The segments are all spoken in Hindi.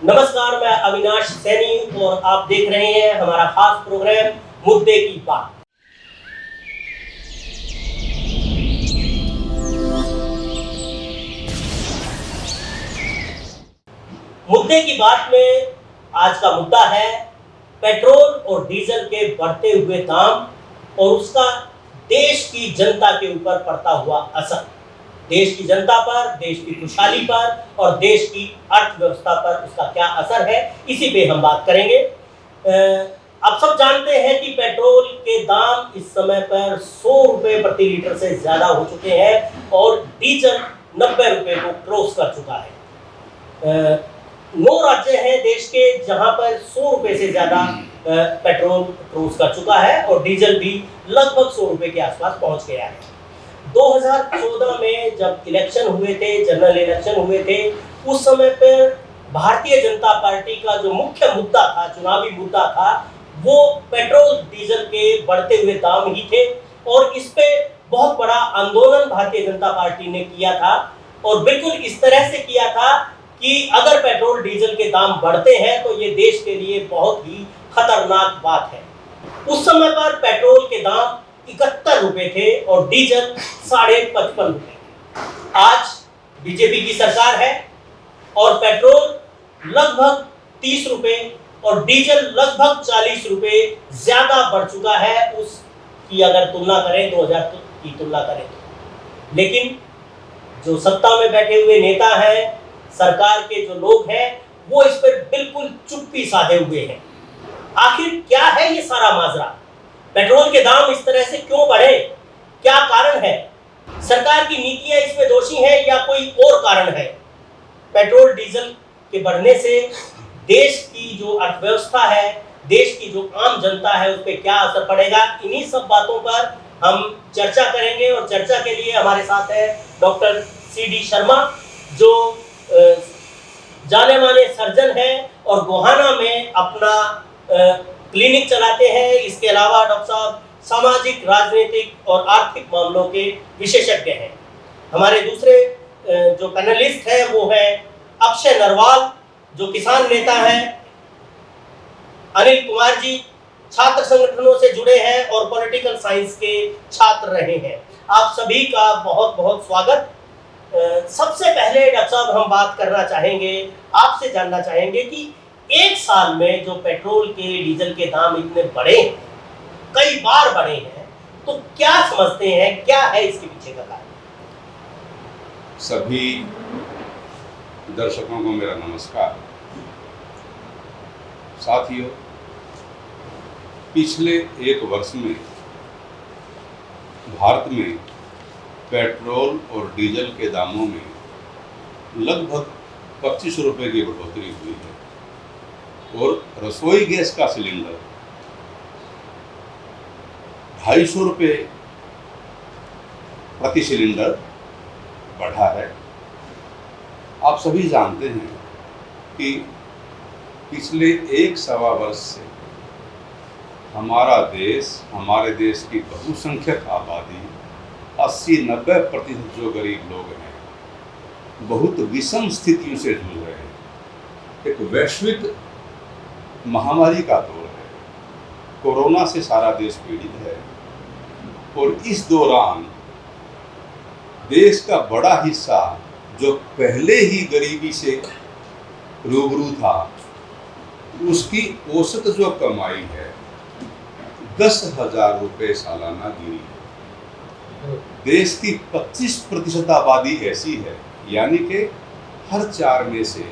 नमस्कार, मैं अविनाश सैनी और आप देख रहे हैं हमारा खास प्रोग्राम मुद्दे की बात। मुद्दे की बात में आज का मुद्दा है पेट्रोल और डीजल के बढ़ते हुए दाम और उसका देश की जनता के ऊपर पड़ता हुआ असर। देश की जनता पर, देश की खुशहाली पर और देश की अर्थव्यवस्था पर उसका क्या असर है, इसी पे हम बात करेंगे। आप सब जानते हैं कि पेट्रोल के दाम इस समय पर 100 रुपये प्रति लीटर से ज़्यादा हो चुके हैं और डीजल 90 रुपये को क्रॉस कर चुका है। 9 राज्य हैं देश के जहां पर 100 रुपये से ज़्यादा पेट्रोल क्रॉस कर चुका है और डीजल भी लगभग 100 रुपये के आसपास पहुंच गया है। 2014 में जब इलेक्शन हुए थे, जनरल इलेक्शन हुए थे, उस समय पर भारतीय जनता पार्टी का जो मुख्य मुद्दा था, चुनावी मुद्दा था, वो पेट्रोल डीजल के बढ़ते हुए दाम ही थे और इस पे बहुत बड़ा आंदोलन भारतीय जनता पार्टी ने किया था और बिल्कुल इस तरह से किया था कि अगर पेट्रोल डीजल के दाम बढ़ते हैं तो ये देश के लिए बहुत ही खतरनाक बात है। उस समय पर पेट्रोल के दाम 71 रुपए थे और डीजल 55.5 रुपए। आज बीजेपी की सरकार है और पेट्रोल लगभग 30 रुपए और डीजल लगभग 40 रुपए ज्यादा बढ़ चुका है उसकी अगर तुलना करें 2000 की तुलना करें तो। लेकिन जो सत्ता में बैठे हुए नेता हैं, सरकार के जो लोग हैं, वो इस पर बिल्कुल चुप्पी साधे हुए हैं। आखिर क्या है ये सारा माजरा? पेट्रोल के दाम इस तरह से क्यों बढ़े? क्या कारण है? सरकार की नीतियां इसमें दोषी हैं या कोई और कारण है? पेट्रोल डीजल के बढ़ने से देश की जो अर्थव्यवस्था है, देश की जो आम जनता है, उस पर क्या असर पड़ेगा? इन्हीं सब बातों पर हम चर्चा करेंगे और चर्चा के लिए हमारे साथ है डॉक्टर CD शर्मा, जो जाने माने सर्जन हैं और गोहाना में अपना क्लिनिक चलाते हैं। इसके अलावा डॉक्टर साहब सामाजिक, राजनीतिक और आर्थिक मामलों के विशेषज्ञ हैं। हमारे दूसरे जो पैनलिस्ट हैं वो है अक्षय नरवाल, जो किसान नेता हैं, अनिल कुमार जी छात्र संगठनों से जुड़े हैं और पॉलिटिकल साइंस के छात्र रहे हैं। आप सभी का बहुत बहुत स्वागत। सबसे पहले डॉक्टर साहब हम बात करना चाहेंगे, आपसे जानना चाहेंगे कि एक साल में जो पेट्रोल के, डीजल के दाम इतने बढ़े, कई बार बढ़े हैं, तो क्या समझते हैं, क्या है इसके पीछे का कारण? सभी दर्शकों को मेरा नमस्कार। साथियों, पिछले एक वर्ष में भारत में पेट्रोल और डीजल के दामों में लगभग 25 रुपये की बढ़ोतरी हुई है और रसोई गैस का सिलेंडर 250 रुपये प्रति सिलेंडर बढ़ा है। आप सभी जानते हैं कि पिछले 1-1.25 वर्ष से हमारा देश, हमारे देश की बहुसंख्यक आबादी 80-90% जो गरीब लोग हैं, बहुत विषम स्थितियों से जूझ रहे हैं। एक वैश्विक महामारी का दौर है, कोरोना से सारा देश पीड़ित है और इस दौरान देश का बड़ा हिस्सा जो पहले ही गरीबी से रूबरू था, उसकी औसत जो कमाई है 10,000 रुपये सालाना गिरी है। देश की 25% आबादी ऐसी है, यानी कि हर 4 में से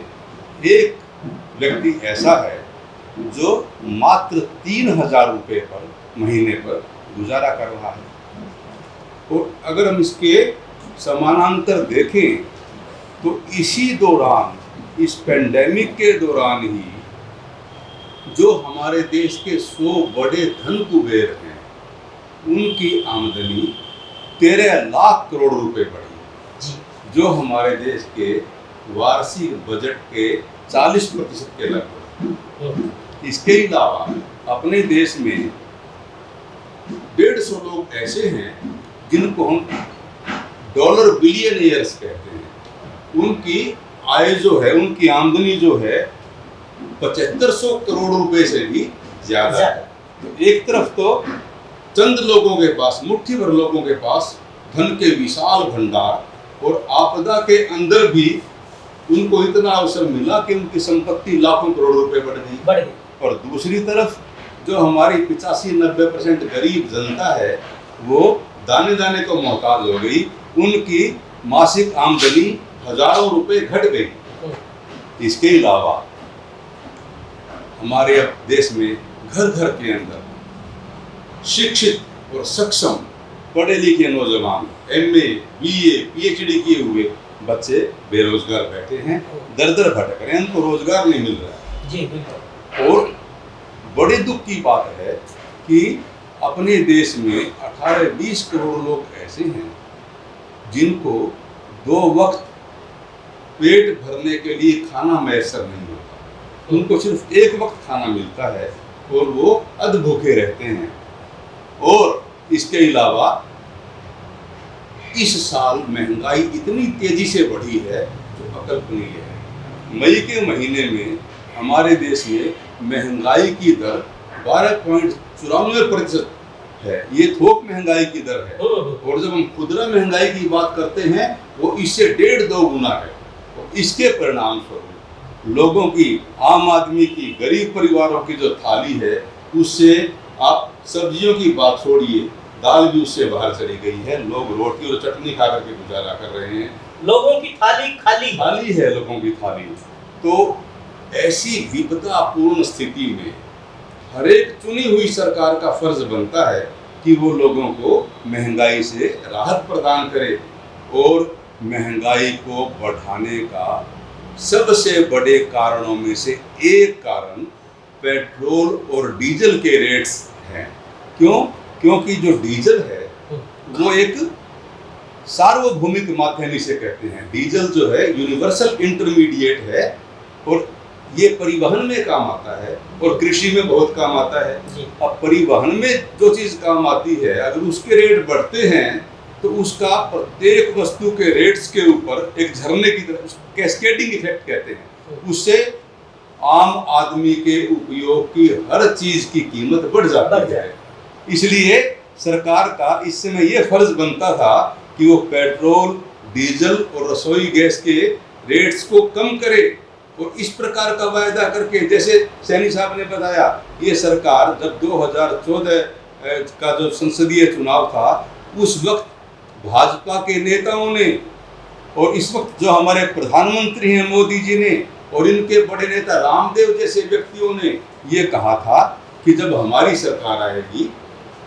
एक व्यक्ति ऐसा है जो मात्र 3,000 रुपये पर महीने पर गुजारा कर रहा है। और अगर हम इसके समानांतर देखें तो इसी दौरान, इस पेंडेमिक के दौरान ही जो हमारे देश के 100 बड़े धन कुबेर हैं, उनकी आमदनी 13 लाख करोड़ रुपए बढ़ी, जो हमारे देश के वार्षिक बजट के 40% के लगभग। इसके अलावा अपने देश में 150 लोग ऐसे हैं जिनको हम डॉलर बिलियनियर्स कहते हैं। उनकी आय जो है, उनकी आमदनी जो है 7500 करोड़ रुपए से भी ज्यादा है। ज्यादा। तो एक तरफ तो चंद लोगों के पास, मुट्ठी भर लोगों के पास धन के विशाल भंडार, और आपदा के अंदर भी उनको इतना अवसर मिला कि उनकी संपत्ति लाखों करोड़ रुपए बढ़ गई। और दूसरी तरफ जो हमारी 85-90% गरीब जनता है वो दाने दाने को मोहताज हो गई, उनकी मासिक आमदनी हजारों रुपए घट गई। इसके अलावा हमारे अब देश में घर घर के अंदर शिक्षित और सक्षम पढ़े लिखे नौजवान, MA, BA, PhD किए हुए बच्चे बेरोजगार बैठे हैं, दर दर भटक रहे हैं, उनको रोजगार नहीं मिल रहा है। जी बिल्कुल। और बड़े दुख की बात है कि अपने देश में 18-20 करोड़ लोग ऐसे हैं जिनको 2 वक्त पेट भरने के लिए खाना मैसर नहीं होता, उनको सिर्फ 1 वक्त खाना मिलता है और वो अधभूखे रहते हैं। और इसके अलावा इस साल महंगाई इतनी तेजी से बढ़ी है जो अकल्पनीय है। मई के महीने में हमारे देश में महंगाई की दर 12.94% है। ये थोक महंगाई की दर है। और जब हम खुदरा महंगाई की बात करते हैं वो इससे 1.5-2 गुना है। तो इसके परिणाम स्वरूप लोगों की, आम आदमी की, गरीब परिवारों की जो थाली है उससे, आप सब्जियों की बात छोड़िए, दाल भी उससे बाहर चली गई है। लोग रोटी और चटनी खा करके गुजारा कर रहे हैं। लोगों की थाली खाली है लोगों की थाली। तो ऐसी विपदापूर्ण स्थिति में हर एक चुनी हुई सरकार का फर्ज बनता है कि वो लोगों को महंगाई से राहत प्रदान करे। और महंगाई को बढ़ाने का सबसे बड़े कारणों में से एक कारण पेट्रोल और डीजल के रेट्स हैं। क्यों? क्योंकि जो डीजल है वो एक सार्वभौमिक माध्यम इसे कहते हैं। डीजल जो है यूनिवर्सल इंटरमीडिएट है और ये परिवहन में काम आता है और कृषि में बहुत काम आता है। अब परिवहन में जो चीज काम आती है, अगर उसके रेट बढ़ते हैं तो उसका प्रत्येक वस्तु के रेट्स के ऊपर एक झरने की तरह, कैस्केडिंग इफेक्ट कहते हैं, उससे आम आदमी के उपयोग की हर चीज की कीमत बढ़ जाती है। इसलिए सरकार का इस समय ये फर्ज बनता था कि वो पेट्रोल, डीजल और रसोई गैस के रेट्स को कम करे। और इस प्रकार का वायदा करके, जैसे सैनी साहब ने बताया, ये सरकार जब 2014 का जो संसदीय चुनाव था उस वक्त भाजपा के नेताओं ने और इस वक्त जो हमारे प्रधानमंत्री हैं मोदी जी ने और इनके बड़े नेता रामदेव जैसे व्यक्तियों ने ये कहा था कि जब हमारी सरकार आएगी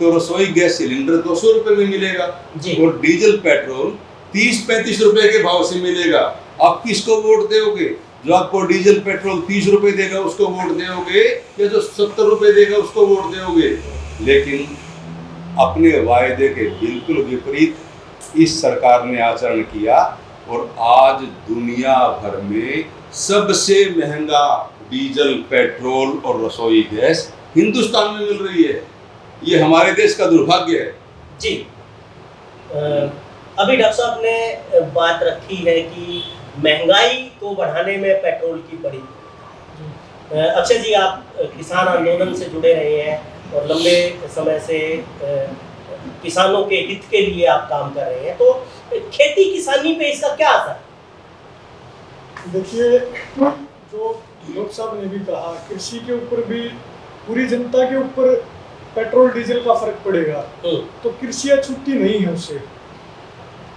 तो रसोई गैस सिलेंडर 200 रुपए में मिलेगा और डीजल पेट्रोल 30-35 रुपए के भाव से मिलेगा। आप किसको वोट दोगे? जो आपको डीजल पेट्रोल 30 रुपए देगा उसको वोट दोगे या जो 70 रुपए देगा उसको वोट दोगे? लेकिन अपने वायदे के बिल्कुल विपरीत इस सरकार ने आचरण किया और आज दुनिया भर में सबसे महंगा डीजल, पेट्रोल और रसोई गैस हिंदुस्तान में मिल रही है। ये हमारे देश का दुर्भाग्य है। जी। अभी डॉक्टर साहब ने बात रखी है कि महंगाई को बढ़ाने में पेट्रोल की बड़ी। अक्षय जी, आप किसान आंदोलन से जुड़े रहे हैं और लंबे समय से किसानों के हित के लिए आप काम कर रहे हैं, तो खेती किसानी पे इसका क्या असर? देखिए, जो डॉक्टर साहब ने भी कहा, कृषि के ऊपर भी, पूरी जनता के ऊपर पेट्रोल डीजल का फर्क पड़ेगा। तो कृषि छुट्टी नहीं है उससे।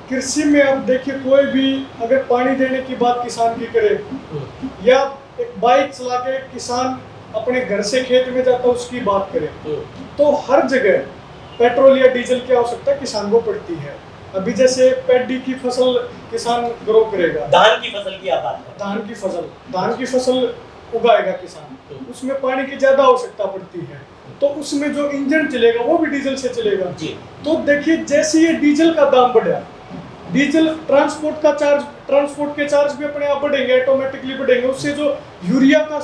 कृषि में अब देखिए, कोई भी अगर पानी देने की बात किसान की करे या एक बाइक चला के किसान अपने घर से खेत में जाता उसकी बात करे, तो हर जगह पेट्रोल या डीजल की आवश्यकता किसान को पड़ती है। अभी जैसे पैडी की फसल किसान ग्रो करेगा, धान की फसल की आप बात करें, धान की फसल उगाएगा किसान, उसमें पानी की ज्यादा आवश्यकता पड़ती है, तो उसमें जो इंजन चलेगा वो भी डीजल से चलेगा। तो देखिए, जैसे ये डीजल का दाम बढ़ा, डीजल ट्रांसपोर्ट के चार्ज भी अपने आप बढ़ेंगे, ऑटोमेटिकली बढ़ेंगे। उससे जो यूरिया का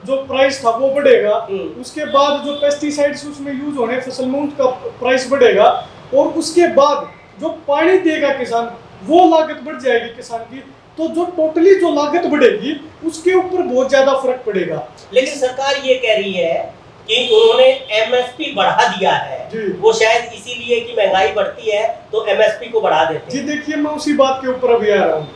जो प्राइस था वो बढ़ेगा, उसके बाद जो पेस्टिसाइड्स उसमें यूज होने फसल में उनका प्राइस बढ़ेगा, और उसके बाद जो पानी देगा किसान वो लागत बढ़ जाएगी किसान की। तो जो टोटली जो लागत बढ़ेगी उसके ऊपर बहुत ज्यादा फर्क पड़ेगा। लेकिन सरकार ये कह रही है कि उन्होंने एमएसपी बढ़ा दिया है, वो शायद इसीलिए कि महंगाई बढ़ती है तो एमएसपी को बढ़ा देते जी हैं। देखिए, मैं उसी बात के ऊपर अभी आ रहा हूँ।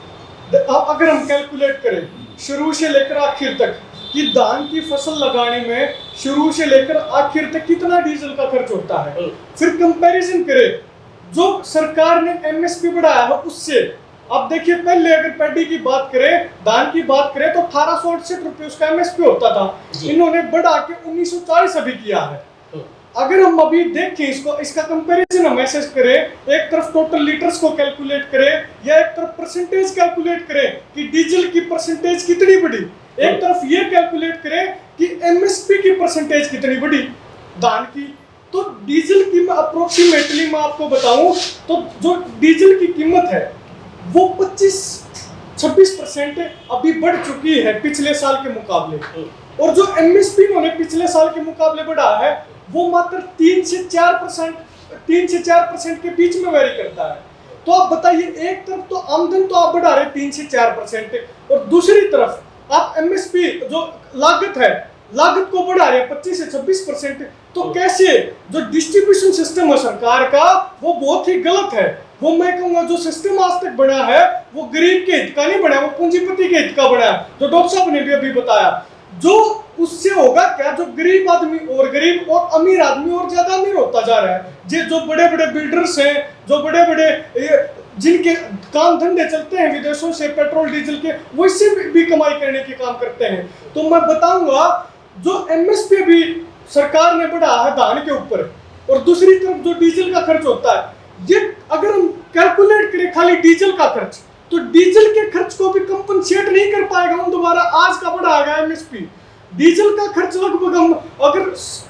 अब अगर हम कैलकुलेट करें शुरू से लेकर आखिर तक कि धान की फसल लगाने में शुरू से लेकर आखिर तक कितना डीजल का खर्च होता है, फिर कंपैरिजन करें जो सरकार ने एमएसपी बढ़ाया है उससे। अब देखिए, पहले अगर पैडी की बात करें, धान की बात करें तो 1868 रुपए उसका एमएसपी होता था, इन्होंने बढ़ा के 1940 अभी किया है। अगर हम अभी देखें इसको, इसका कंपैरिजन हम ऐसे करें, एक तरफ टोटल लीटर्स को कैलकुलेट करें या एक तरफ परसेंटेज कैलकुलेट करें कि डीजल की परसेंटेज कितनी बढ़ी, एक तरफ ये कैलकुलेट करें कि एमएसपी की परसेंटेज कितनी बढ़ी धान की, तो डीजल की मैं अप्रोक्सीमेटली मैं आपको बताऊं तो जो डीजल की कीमत है वो 25-26% अभी बढ़ चुकी है पिछले साल के मुकाबले, और जो एमएसपी उन्होंने पिछले साल के मुकाबले बढ़ा है वो मात्र 3 से 4% के बीच में वेरी करता है। तो आप बताइए, एक तरफ तो आमदन तो आप बढ़ा रहे 3 से 4% और दूसरी तरफ आप एमएसपी जो लागत है, लागत को बढ़ा रहे 25 से 26%, तो कैसे? जो डिस्ट्रीब्यूशन सिस्टम है सरकार का वो बहुत ही गलत है। वो मैं कहूंगा जो सिस्टम आज तक बना है वो गरीब के हित का नहीं बना, वो पूंजीपति के हित का बना है, जो डॉक्टर साहब ने भी अभी बताया। जो उससे होगा क्या, जो गरीब आदमी और गरीब और अमीर आदमी और ज्यादा अमीर होता जा रहा है। जो बड़े बड़े बिल्डर्स हैं, जो बड़े बड़े जिनके काम धंधे चलते हैं विदेशों से पेट्रोल डीजल के, वो इससे भी कमाई करने के काम करते हैं। तो मैं बताऊंगा जो एमएसपी भी सरकार ने बढ़ाया है धान के ऊपर, और दूसरी तरफ जो डीजल का खर्च होता है, ये अगर हम कैलकुलेट करें खाली डीजल का खर्च, तो डीजल के खर्च को भी कंपनसेट नहीं कर पाएगा हम दोबारा आज का बढ़ा गया एमएसपी। डीजल का खर्च लगभग हम अगर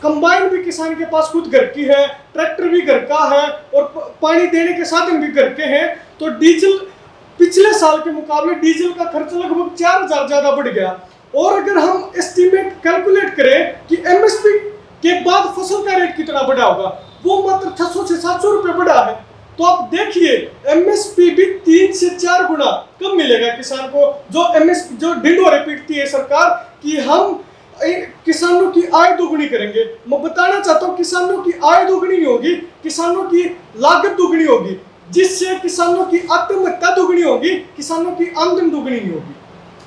कंबाइन भी किसान के पास खुद घर की है, ट्रैक्टर भी घर का है और पानी देने के साधन भी घर के हैं, तो डीजल पिछले साल के मुकाबले डीजल का खर्च लगभग 4000 ज्यादा बढ़ गया। और अगर हम एस्टीमेट कैलकुलेट करें कि एमएसपी के बाद फसल का रेट कितना बढ़ा होगा, वो मात्र 600 से 700 रुपए बढ़ा है। तो आप देखिए एमएसपी भी 3 से 4 गुना कम मिलेगा किसान को। जो एमएसपी जो ढिंढोरे पीटती है सरकार कि हम किसानों की आय दोगुनी करेंगे, मैं बताना चाहता हूँ किसानों की आय दोगुनी नहीं होगी, किसानों की लागत दोगुनी होगी, जिससे किसानों की आत्महत्या दोगुनी होगी, किसानों की आमदन दोगुनी नहीं होगी,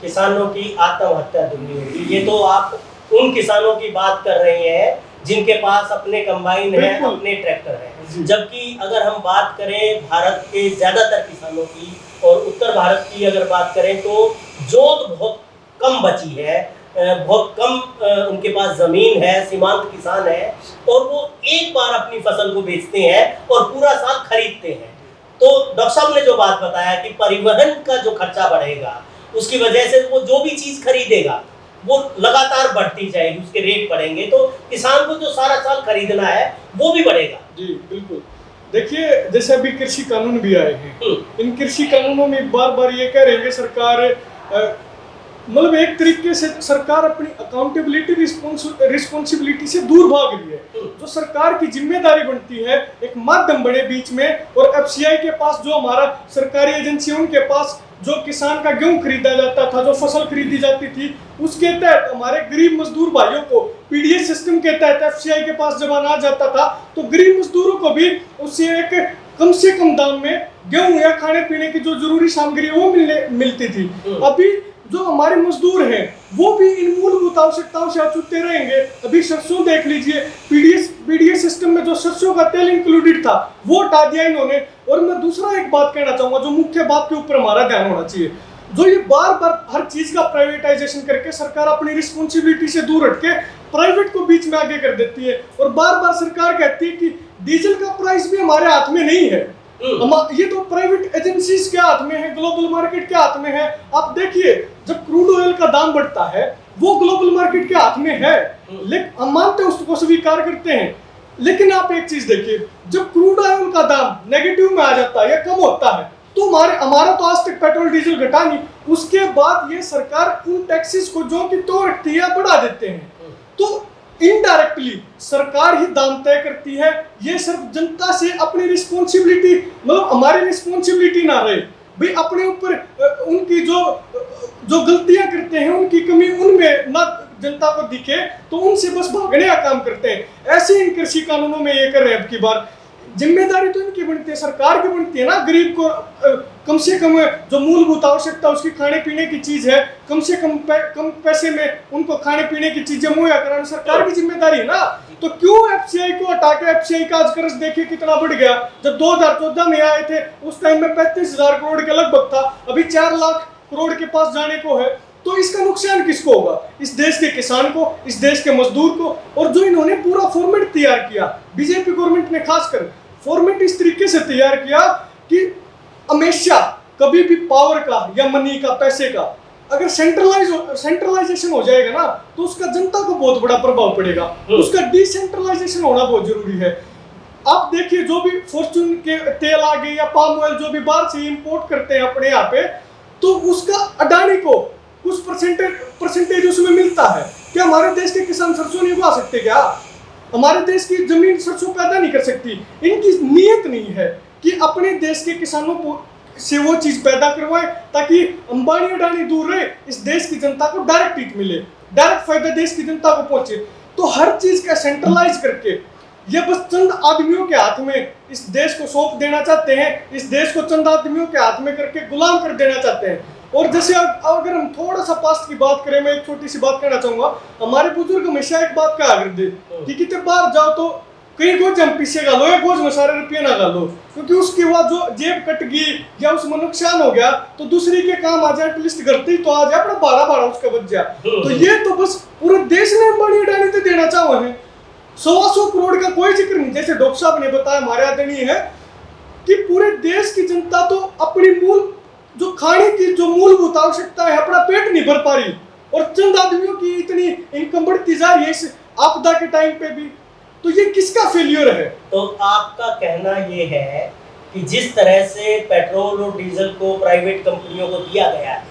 किसानों की आत्महत्या दोगुनी होगी। ये तो आप उन किसानों की बात कर रहे हैं जिनके पास अपने कंबाइन है, अपने ट्रैक्टर है। जबकि अगर हम बात करें भारत के ज्यादातर किसानों की और उत्तर भारत की अगर बात करें तो जोत बहुत कम बची है, बहुत कम उनके पास जमीन है, सीमांत किसान है और वो एक बार अपनी फसल को बेचते हैं और पूरा साल खरीदते हैं। तो डॉक्टर साहब ने जो बात बताया कि परिवहन का जो खर्चा बढ़ेगा उसकी वजह से वो जो भी चीज खरीदेगा वो लगातार बढ़ती जाएगी, उसके रेट बढ़ेंगे, तो किसान को जो सारा साल खरीदना है वो भी बढ़ेगा। जी बिल्कुल। देखिए जैसे अभी कृषि कानून भी आए हैं, इन कृषि कानूनों में बार बार ये कह रही है सरकार, मतलब एक तरीके से सरकार अपनी अकाउंटेबिलिटी रिस्पॉन्सिबिलिटी से दूर भाग रही है। जो सरकार की जिम्मेदारी बनती है एक माध्यम बने बीच में, और एफसीआई के पास जो हमारा सरकारी एजेंसी उनके पास जो किसान का गेहूं खरीदा जाता था, जो फसल खरीदी जाती थी, उसके तहत हमारे गरीब मजदूर भाइयों को पीडीएस सिस्टम के तहत एफसीआई के पास जब अनाज जाता था तो गरीब मजदूरों को भी उससे एक कम से कम दाम में गेहूं या खाने पीने की जो जरूरी सामग्री वो मिलती थी। अभी जो हमारे मजदूर हैं वो भी इन मूलभूत आवश्यकताओं से अछूते रहेंगे। अभी सरसों देख लीजिए, पीडीएस सिस्टम में जो सरसों का तेल इंक्लूडेड था वो हटा दिया इन्होंने। और मैं दूसरा एक बात कहना चाहूंगा जो मुख्य बात के ऊपर हमारा ध्यान होना चाहिए, जो ये बार बार हर चीज का प्राइवेटाइजेशन करके सरकार अपनी रिस्पॉन्सिबिलिटी से दूर हटके प्राइवेट को बीच में आगे कर देती है, और बार बार सरकार कहती है कि डीजल का प्राइस भी हमारे हाथ में नहीं है, ये तो प्राइवेट एजेंसीज के हाथ में है, ग्लोबल मार्केट के हाथ में है। आप देखिए जब क्रूड ऑयल का दाम बढ़ता है वो ग्लोबल मार्केट के हाथ में है, लेकिन हम मानते हैं उसको स्वीकार करते हैं। लेकिन आप एक चीज देखिए, जब क्रूड ऑयल का दाम नेगेटिव में आ जाता है या कम होता है तो हमारा तो आज तक पेट्रोल डीजल घटा नहीं, उसके बाद ये सरकार उन टैक्सेस को जो कि तो रखती है बढ़ा देते हैं। तो इनडायरेक्टली सरकार ही दाम तय करती है। ये सिर्फ जनता से अपनी रिस्पॉन्सिबिलिटी, मतलब हमारी रिस्पॉन्सिबिलिटी ना रहे, भाई अपने ऊपर उनकी जो जो गलतियां करते हैं, उनकी कमी उनमें ना जनता को दिखे, तो उनसे बस भागने का काम करते हैं। ऐसे इन कृषि कानूनों में ये कर रहे हैं। अब की बार जिम्मेदारी तो इनकी बनती है, सरकार की बनती है ना। गरीब को कम से कम जो मूलभूत आवश्यकता उसकी खाने पीने की चीज है, कम से कम कम पैसे में उनको खाने पीने की चीजें मुहैया कराना सरकार की जिम्मेदारी है ना। तो क्यों एफसीआई को हटा के, एफसीआई का आज कर्ज देखिए कितना बढ़ गया। जब 2014 में आए थे उस टाइम में 35,000 करोड़ के लगभग था, अभी 4 लाख करोड़ के पास जाने को है। तो इसका नुकसान किसको होगा? इस देश के किसान को, इस देश के मजदूर को। और जो इन्होंने पूरा फॉर्मेट तैयार किया, बीजेपी गवर्नमेंट ने खासकर फॉर्मेट इस तरीके से तैयार किया कि हमेशा कभी भी पावर का या मनी का, पैसे का अगर सेंट्रलाइजेशन हो जाएगा ना, तो उसका जनता को बहुत बड़ा प्रभाव पड़ेगा। उसका डिसेंट्रलाइजेशन होना बहुत जरूरी है। आप देखिए जो भी फॉर्चून के तेल आ गए या पाम ऑयल जो भी बाहर से इंपोर्ट करते हैं अपने यहाँ पे, तो उसका अडानी को कुछ परसेंटेज उसमें मिलता है। क्या हमारे देश के किसान सरसों नहीं उगा सकते? क्या हमारे देश की जमीन सरसों पैदा नहीं कर सकती? इनकी नीयत नहीं है कि अपने देश के किसानों को से वो चीज पैदा करवाए ताकि अंबानी अडानी दूर रहे, इस देश की जनता को डायरेक्ट हिट मिले, डायरेक्ट फायदा देश की जनता को पहुंचे। तो हर चीज का सेंट्रलाइज करके ये बस चंद आदमियों के हाथ में इस देश को सौंप देना चाहते हैं, इस देश को चंद आदमियों के हाथ में करके गुलाम कर देना चाहते हैं। और जैसे अगर हम थोड़ा सा पास्ट की बात करें, मैं एक छोटी सी बात कहना चाहूंगा। हमारे बुजुर्ग हमेशा एक बात कहा करते कि कितने बार जाओ तो कई गोज हम पीछे गा लो या गोज में सारे रुपये ना गा लो, क्योंकि उसके बाद जो जेब कट गई या उसमें नुकसान हो गया तो दूसरी के काम आ जाए, लिस्ट करती तो आ जाए अपना 12 उसका बच जाए। तो ये तो बस पूरे देश ने अंबानी अडानी तो देना चाहो है। 100 करोड़ का कोई जिक्र नहीं। जैसे डॉक्टर साहब ने बताया, हमारे आदरणीय है कि पूरे देश की जनता तो अपनी मूल जो खाने की जो मूलभूत आवश्यकता है, अपना पेट नहीं भर पा रही, और चंद आदमियों की इतनी इनकम बढ़ती जा रही है इस आपदा के टाइम पे भी। तो ये किसका फेलियर है? तो आपका कहना ये है कि जिस तरह से पेट्रोल और डीजल को प्राइवेट कंपनियों को दिया गया है,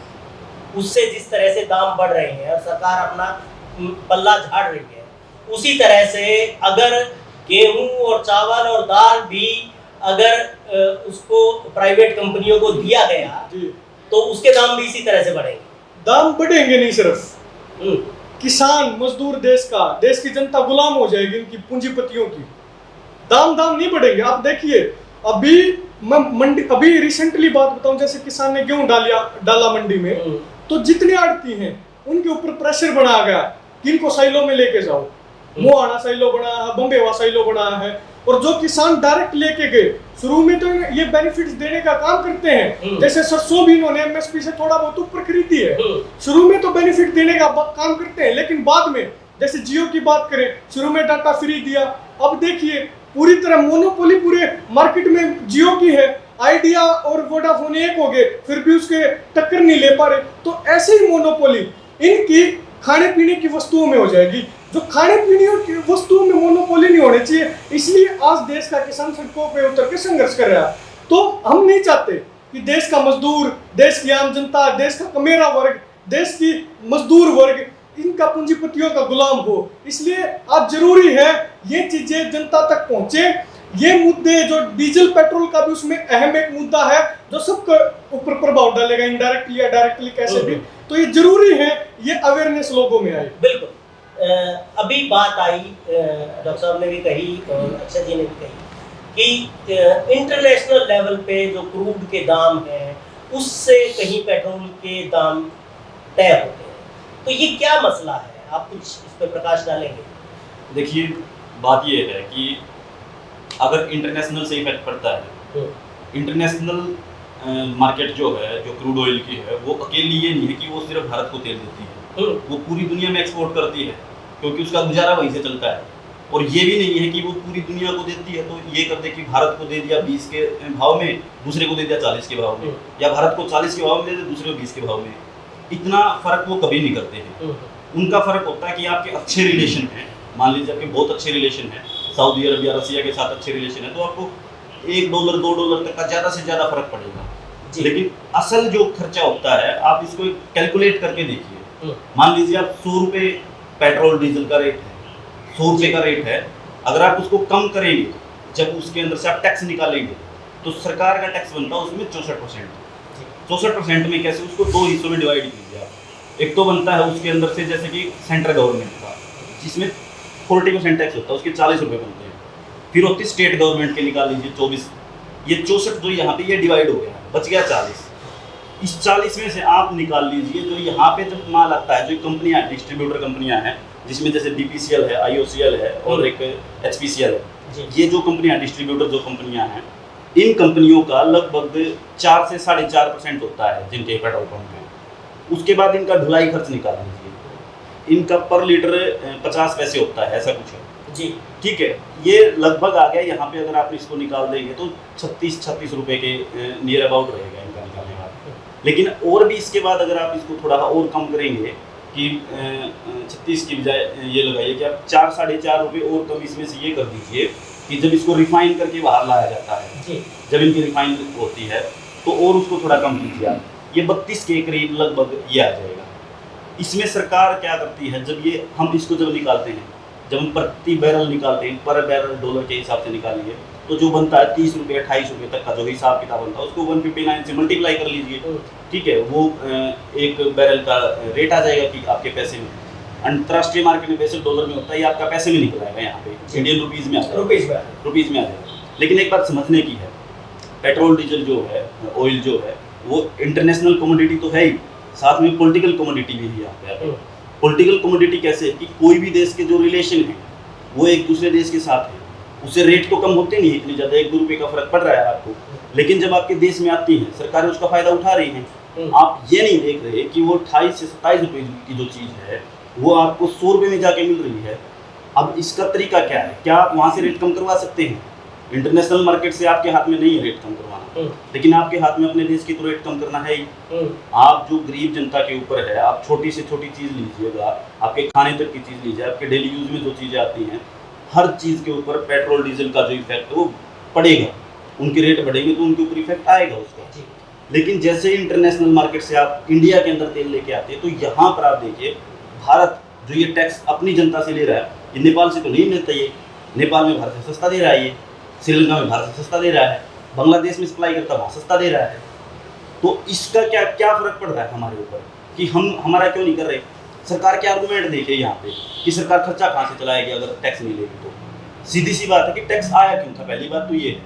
उससे जिस तरह से दाम बढ़ रहे हैं और सरकार अपना पल्ला झाड़ रही है, उसी तरह से अगर गेहूं और चावल और दाल भी अगर उसको प्राइवेट कंपनियों को दिया गया तो उसके दाम भी इसी तरह से बढ़ेंगे। दाम बढ़ेंगे नहीं, सिर्फ किसान मजदूर देश की जनता गुलाम हो जाएगी इनकी पूंजीपतियों की। दाम नहीं बढ़ेंगे। आप देखिए अभी मैं मंडी, अभी रिसेंटली बात बताऊं, जैसे किसान ने गेहूं डाला मंडी में, तो जितने आड़ती हैं उनके ऊपर प्रेशर बनाया गया कि इनको साइलो में लेके जाओ। मोहाना साइलो बना है, बम्बेवा साइलो बना है। और जो किसान डायरेक्ट लेके गए, शुरू में तो ये बेनिफिट्स देने का काम करते हैं। जैसे सरसों भी इन्होंने एमएसपी से थोड़ा बहुत ऊपर खरीदी है, शुरू में तो बेनिफिट देने का काम करते हैं। लेकिन बाद में जैसे जियो की बात करें, शुरू में डाटा फ्री दिया, अब देखिए पूरी तरह मोनोपोली पूरे मार्केट में जियो की है। आइडिया और वोडाफोन एक हो गए, फिर भी उसके टक्कर नहीं ले पा रहे। तो ऐसे ही मोनोपोली इनकी खाने पीने की वस्तुओं में हो जाएगी। जो खाने पीने की वस्तुओं में मोनोपोली नहीं होनी चाहिए, इसलिए आज देश का किसान सड़कों पे उतर के संघर्ष कर रहा है। तो हम नहीं चाहते कि देश का मजदूर, देश की आम जनता, देश का कमेरा वर्ग, देश की मजदूर वर्ग इनका पूंजीपतियों का गुलाम हो। इसलिए आज जरूरी है ये चीजें जनता तक पहुंचे। ये मुद्दे जो डीजल पेट्रोल का भी उसमें अहम एक मुद्दा है जो सबके ऊपर प्रभाव डालेगा, इनडायरेक्टली या डायरेक्टली कैसे भी। तो ये जरूरी है ये अवेयरनेस लोगों में आए। बिल्कुल। अभी बात आई, डॉक्टर साहब ने भी कही और अक्षय जी ने भी कही कि इंटरनेशनल लेवल पे जो क्रूड के दाम हैं उससे कहीं पेट्रोल के दाम तय होते हैं। तो ये क्या मसला है? आप कुछ इस पर प्रकाश डालेंगे? देखिए बात ये है कि अगर इंटरनेशनल से इफेक्ट पड़ता है, इंटरनेशनल मार्केट जो है, जो क्रूड ऑयल की है, वो अकेली ये नहीं है कि वो सिर्फ भारत को तेल देती है, वो पूरी दुनिया में एक्सपोर्ट करती है, क्योंकि उसका गुजारा वहीं से चलता है। और ये भी नहीं है कि वो पूरी दुनिया को देती है तो ये कर दे कि भारत को दे दिया 20 के भाव में, दूसरे को दे दिया 40 के भाव में, या भारत को 40 के भाव में दे दिया दूसरे को 20 के भाव में। इतना फर्क वो कभी नहीं करते हैं। उनका फर्क होता है कि आपके अच्छे रिलेशन हैं, मान लीजिए आपके बहुत अच्छे रिलेशन हैं, सऊदी अरब या रसिया के साथ अच्छे रिलेशन है, तो आपको $1 $2 तक का ज़्यादा से ज़्यादा फर्क पड़ेगा। लेकिन असल जो खर्चा होता है, आप इसको कैलकुलेट करके देखिए। मान लीजिए आप 100 रुपये पेट्रोल डीजल का रेट है, 100 रुपये का रेट है, अगर आप उसको कम करेंगे, जब उसके अंदर से आप टैक्स निकालेंगे तो सरकार का टैक्स बनता है उसमें 64%। 64% में कैसे उसको दो हिस्सों में डिवाइड कीजिए आप। एक तो बनता है उसके अंदर से जैसे कि सेंट्रल गवर्नमेंट का, जिसमें 40% टैक्स होता है, उसके 40 रुपये बनते हैं। फिर होती है स्टेट गवर्नमेंट के, निकाल लीजिए 24, ये 64 जो यहाँ पे ये डिवाइड हो गया, बच गया 40। इस 40 में से आप निकाल लीजिए जो यहाँ पे जब माल आता है, जो कंपनियाँ डिस्ट्रीब्यूटर कंपनियाँ हैं, जिसमें जैसे BPCL है, IOCL है और एक HPCL है, ये जो कंपनियाँ डिस्ट्रीब्यूटर जो कंपनियाँ हैं, इन कंपनियों का लगभग 4 से 4.5% होता है जिनके पेट्रोल पंप हैं। उसके बाद इनका ढुलाई खर्च निकाल लीजिए, इनका पर लीटर 50 पैसे होता है, ऐसा कुछ है जी। ठीक है। ये लगभग आ गया यहाँ पे, अगर आप इसको निकाल देंगे तो 36 रुपये के नियर अबाउट रहेगा इनका निकालने का। लेकिन और भी इसके बाद अगर आप इसको थोड़ा और कम करेंगे कि 36 की बजाय ये लगाइए कि आप 4 साढ़े 4 रुपये और कम इसमें से ये कर दीजिए कि जब इसको रिफाइन करके बाहर लाया जाता है जी। जब इनकी रिफाइन होती है तो और उसको थोड़ा कम कीजिए आप, ये 32 के करीब लगभग ये आ जाएगा। इसमें सरकार क्या करती है, जब ये हम इसको जब निकालते हैं, जब हम प्रति बैरल निकालते हैं, पर बैरल डॉलर के हिसाब से निकालेंगे तो जो बनता है 30 रुपये 28 रुपये तक का जो हिसाब किताब बनता है उसको 159 से मल्टीप्लाई कर लीजिए, ठीक है। वो एक बैरल का रेट आ जाएगा कि आपके पैसे में। अंतर्राष्ट्रीय मार्केट में वैसे डॉलर में होता है, ये आपका पैसे में निकल आएगा, यहाँ पे इंडियन रुपीज़ में आ जाएगा, रुपीज़ में आ जाएगा। लेकिन एक बात समझने की है, पेट्रोल डीजल जो है, ऑयल जो है, वो इंटरनेशनल कमोडिटी तो है ही, साथ में पॉलिटिकल कमोडिटी भी है यहाँ पे। पॉलिटिकल कमोडिटी कैसे कि कोई भी देश के जो रिलेशन है वो एक दूसरे देश के साथ है, उससे रेट तो कम होते नहीं इतनी ज़्यादा, 1-2 रुपये का फर्क पड़ रहा है आपको, लेकिन जब आपके देश में आती हैं सरकारें उसका फ़ायदा उठा रही हैं। आप ये नहीं देख रहे कि वो 28 से 27 रुपये की जो चीज़ है वो आपको 100 रुपये में जाके मिल रही है। अब इसका तरीका क्या है, क्या आप वहाँ से रेट कम करवा सकते हैं? इंटरनेशनल मार्केट से आपके हाथ में नहीं है रेट कम करवाना, लेकिन आपके हाथ में अपने देश की तो रेट कम करना है ही। आप जो गरीब जनता के ऊपर है, आप छोटी से छोटी चीज़ लीजिएगा, आपके खाने तक की चीज़ लीजिए, आपके डेली यूज़ में जो चीज़ें आती हैं, हर चीज़ के ऊपर पेट्रोल डीजल का जो इफेक्ट है वो पड़ेगा। उनके रेट बढ़ेंगे तो उनके ऊपर इफेक्ट आएगा उसका। लेकिन जैसे इंटरनेशनल मार्केट से आप इंडिया के अंदर तेल लेके आते हैं, तो यहाँ पर आप देखिए भारत जो ये टैक्स अपनी जनता से ले रहा है, ये नेपाल से तो नहीं मिलता, ये नेपाल में भारत से सस्ता दे रहा है, ये श्रीलंका में भारत से सस्ता दे रहा है, बांग्लादेश में सप्लाई करता वहाँ सस्ता दे रहा है। तो इसका क्या क्या फ़र्क पड़ रहा है हमारे ऊपर कि हम हमारा क्यों नहीं कर रहे? सरकार के आर्गूमेंट देखिए यहाँ पे कि सरकार खर्चा कहाँ से चलाएगी अगर टैक्स नहीं लेगी तो। सीधी सी बात है कि टैक्स आया क्यों था? पहली बात तो ये है,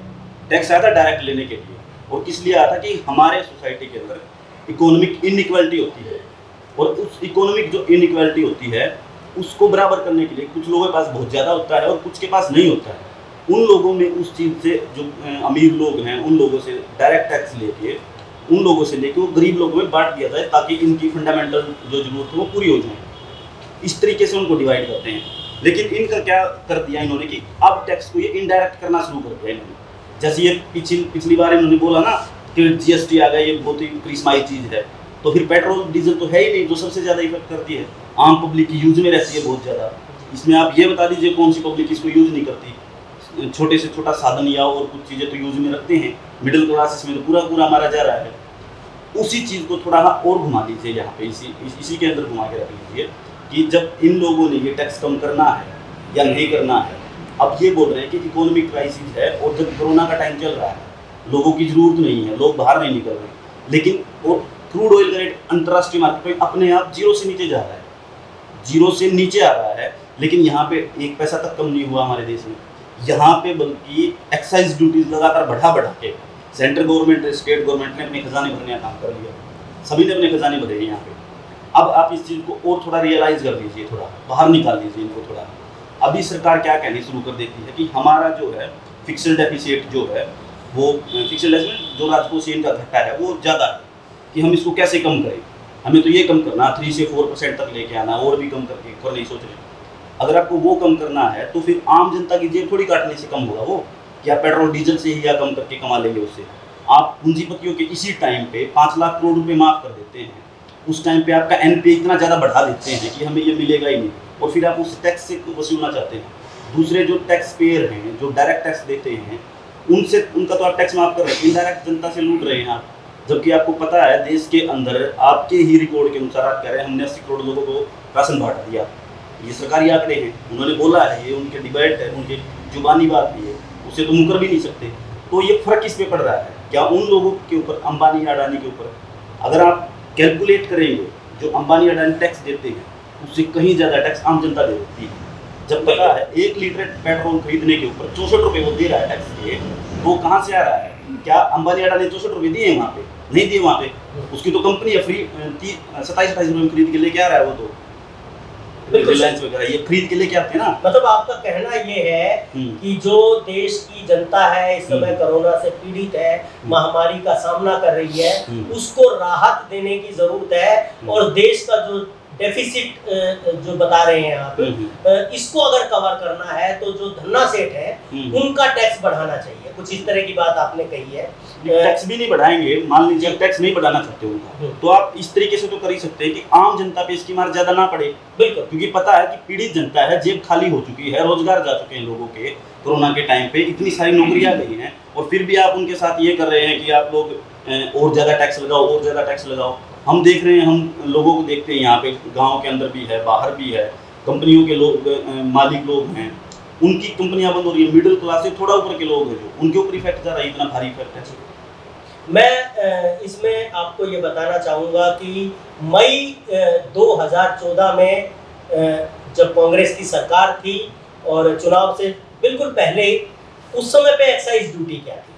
टैक्स आया था डायरेक्ट लेने के लिए, और किस लिए आया था कि हमारे सोसाइटी के अंदर इकोनॉमिक इनइक्वालिटी होती है, और उस इकोनॉमिक जो इनइक्वालिटी होती है उसको बराबर करने के लिए कुछ लोगों के पास बहुत ज़्यादा होता है और कुछ के पास नहीं होता है। उन लोगों में उस चीज़ से जो अमीर लोग हैं उन लोगों से डायरेक्ट टैक्स लेके उन लोगों से लेके वो गरीब लोगों में बांट दिया जाए ताकि इनकी फंडामेंटल जो जरूरत है वो पूरी हो जाए। इस तरीके से उनको डिवाइड करते हैं। लेकिन इनका क्या कर दिया इन्होंने कि अब टैक्स को ये इनडायरेक्ट करना शुरू कर दिया इन्होंने। जैसे ये पिछली बार इन्होंने बोला ना कि GST आ गया, ये बहुत ही क्रिस्माई चीज़ है, तो फिर पेट्रोल डीजल तो है ही नहीं जो सबसे ज़्यादा इफेक्ट करती है, आम पब्लिक की यूज़ में रहती है बहुत ज़्यादा। इसमें आप ये बता दीजिए कौन सी पब्लिक इसको यूज़ नहीं करती? छोटे से छोटा साधन या और कुछ चीज़ें तो यूज़ में रखते हैं, मिडिल क्लास में तो पूरा मारा जा रहा है। उसी चीज़ को थोड़ा और घुमा दीजिए यहाँ पे, इसी के अंदर घुमा के रख लीजिए कि जब इन लोगों ने ये टैक्स कम करना है या नहीं करना है, अब ये बोल रहे हैं कि इकोनॉमिक क्राइसिस है और जब कोरोना का टाइम चल रहा है, लोगों की ज़रूरत नहीं है, लोग बाहर नहीं निकल रहे, लेकिन वो क्रूड ऑयल का रेट अंतर्राष्ट्रीय मार्केट पर अपने आप 0 से नीचे जा रहा है, 0 से नीचे आ रहा है। लेकिन यहाँ पे 1 पैसा तक कम नहीं हुआ हमारे देश में। यहाँ पे बल्कि एक्साइज ड्यूटीज लगातार बढ़ा के सेंट्रल गवर्नमेंट स्टेट गवर्नमेंट ने अपने खजाने भरने का काम कर लिया, सभी ने अपने खजाने भरे हैं यहाँ पे। अब आप इस चीज़ को और थोड़ा रियलाइज़ कर लीजिए, थोड़ा बाहर निकाल दीजिए इनको थोड़ा। अभी सरकार क्या कहनी शुरू कर देती है कि हमारा जो है फिक्स्ड डेफिसिट जो है वो फिक्स्ड डेफिसिट जो राजकोषीय इनका घाटा है वो ज़्यादा है कि हम इसको कैसे कम करें, हमें तो ये कम करना 3 से 4% तक लेके आना, और भी कम करके और नहीं सोच रहे। अगर आपको वो कम करना है तो फिर आम जनता की जेब थोड़ी काटने से कम होगा वो, या पेट्रोल डीजल से ही या कम करके कमा लेंगे उससे। आप पूंजीपतियों के इसी टाइम पे 5 लाख करोड़ रुपए माफ़ कर देते हैं, उस टाइम पे आपका NPA इतना ज़्यादा बढ़ा देते हैं कि हमें ये मिलेगा ही नहीं, और फिर आप उस टैक्स से वसूलना चाहते हैं। दूसरे जो टैक्स पेयर हैं जो डायरेक्ट टैक्स देते हैं उनका तो आप टैक्स माफ़ कर रहे हैं, इनडायरेक्ट जनता से लूट रहे हैं आप। जबकि आपको पता है देश के अंदर आपके ही रिकॉर्ड के अनुसार आप कह रहे हैं हमने 80 करोड़ लोगों को राशन बांट दिया, ये सरकारी आंकड़े हैं, उन्होंने बोला है, ये उनके डिबेट है, उनकी जुबानी बात भी है, उसे तो मुकर भी नहीं सकते। तो ये फ़र्क किस पे पड़ रहा है? क्या उन लोगों के ऊपर, अंबानी या अडानी के ऊपर? अगर आप कैलकुलेट करेंगे जो अंबानी अडानी टैक्स देते हैं उससे कहीं ज़्यादा टैक्स आम जनता दे देती है। जब पता है 1 लीटर पेट्रोल खरीदने के ऊपर 64 रुपये वो दे रहा है टैक्स के, वो कहाँ से आ रहा है? क्या अंबानी अडानी 64 रुपये दिए हैं वहाँ पे? नहीं दिए वहाँ पे। उसकी तो कंपनी है, फ्री 27-28 रुपये में खरीद के लेके आ रहा है वो तो। रिलायंस वगैरह ये खरीद के लेके आते हैं ना। मतलब आपका कहना ये है कि जो देश की जनता है इस समय कोरोना से पीड़ित है, महामारी का सामना कर रही है, उसको राहत देने की जरूरत है और देश का जो डेफिसिट जो बता रहे हैं आप, इसको अगर कवर करना है तो जो धन्ना सेठ है उनका टैक्स बढ़ाना चाहिए। कुछ इस तरह की बात आपने कही है। टैक्स भी नहीं बढ़ाएंगे, मान लीजिए आप टैक्स नहीं बढ़ाना चाहते उनका, तो आप इस तरीके से तो कर ही सकते हैं कि आम जनता पे इसकी मार ज्यादा ना पड़े। बिल्कुल, क्योंकि पता है कि पीड़ित जनता है, जेब खाली हो चुकी है, रोजगार जा चुके हैं लोगों के, कोरोना के टाइम पे इतनी सारी नौकरियां गई हैं और फिर भी आप उनके साथ ये कर रहे हैं कि आप लोग और ज्यादा टैक्स लगाओ, और ज्यादा टैक्स लगाओ। हम देख रहे हैं, हम लोगों को देखते हैं, यहाँ पे गाँव के अंदर भी है, बाहर भी है, कंपनियों के लोग मालिक लोग हैं, उनकी कंपनियां बंद हो रही है। मिडिल क्लास से थोड़ा ऊपर के लोग हैं जो, उनके ऊपर इफेक्ट जा रहा है, इतना भारी इफेक्ट है। मैं इसमें आपको ये बताना चाहूँगा कि मई 2014 में जब कांग्रेस की सरकार थी और चुनाव से बिल्कुल पहले, उस समय पे एक्साइज ड्यूटी क्या थी?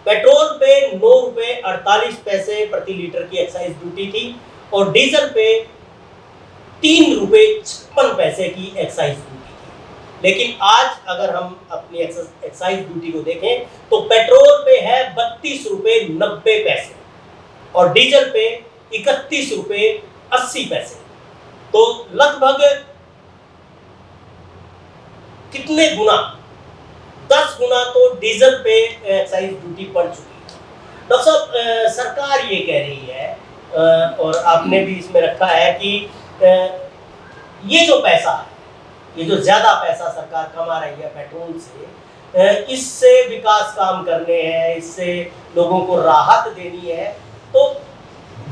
पेट्रोल पे 9 रुपये 48 पैसे प्रति लीटर की एक्साइज ड्यूटी थी और डीजल पे 3 रुपये 56 पैसे की एक्साइज ड्यूटी थी। लेकिन आज अगर हम अपनी एक्साइज ड्यूटी को देखें तो पेट्रोल पे है 32 रुपये 90 पैसे और डीजल पे 31 रुपये 80 पैसे। तो लगभग कितने गुना, 10 गुना तो डीजल पे एक्साइज ड्यूटी पड़ चुकी है। डॉक्टर साहब, सरकार ये कह रही है और आपने भी इसमें रखा है कि ये जो पैसा है, ये जो ज्यादा पैसा सरकार कमा रही है पेट्रोल से, इससे विकास काम करने हैं, इससे लोगों को राहत देनी है। तो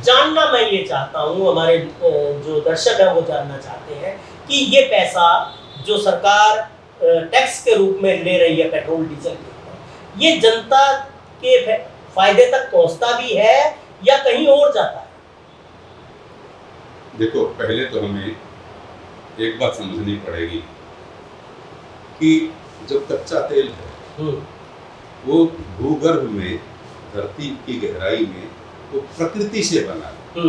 जानना मैं ये चाहता हूँ, हमारे जो दर्शक हैं वो जानना चाहते हैं कि ये पैसा जो सरकार टैक्स के रूप में ले रही है पेट्रोल डीजल के ऊपर, ये जनता के फायदे तक पहुँचता भी है या कहीं और जाता है? देखो, पहले तो हमें एक बात समझनी पड़ेगी कि जब कच्चा तेल है वो भूगर्भ में, धरती की गहराई में, वो प्रकृति से बना है।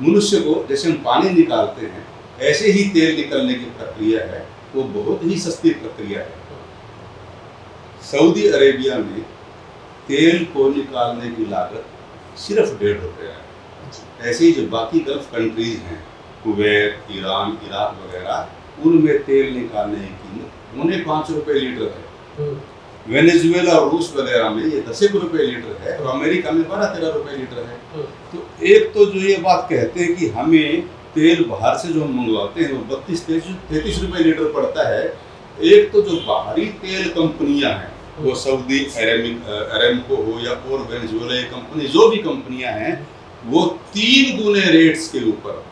मनुष्य को जैसे हम पानी निकालते हैं ऐसे ही तेल निकलने की प्रक्रिया है, वो बहुत ही सस्ती प्रक्रिया है। सऊदी अरेबिया में तेल को निकालने की लागत सिर्फ 1.5 रुपया है। ऐसे ही जो बाकी गल्फ कंट्रीज हैं, कुवैत, ईरान, इराक वगैरह, उनमें तेल निकालने की कीमत 5 रुपये लीटर है। वेनेजुएला और रूस वगैरह में ये 10 रुपये लीटर है और अमेरिका में 12-13 रुपये लीटर है। तो एक तो जो ये बात कहते हैं कि हमें तेल बाहर से जो हम मंगवाते हैं वो 32-33 रुपये लीटर पड़ता है। एक तो जो बाहरी तेल कंपनियां हैं, वो सऊदी अरेमको हो या और वेनेजुएला कंपनी, जो भी कंपनियां हैं, वो 3 गुने रेट्स के ऊपर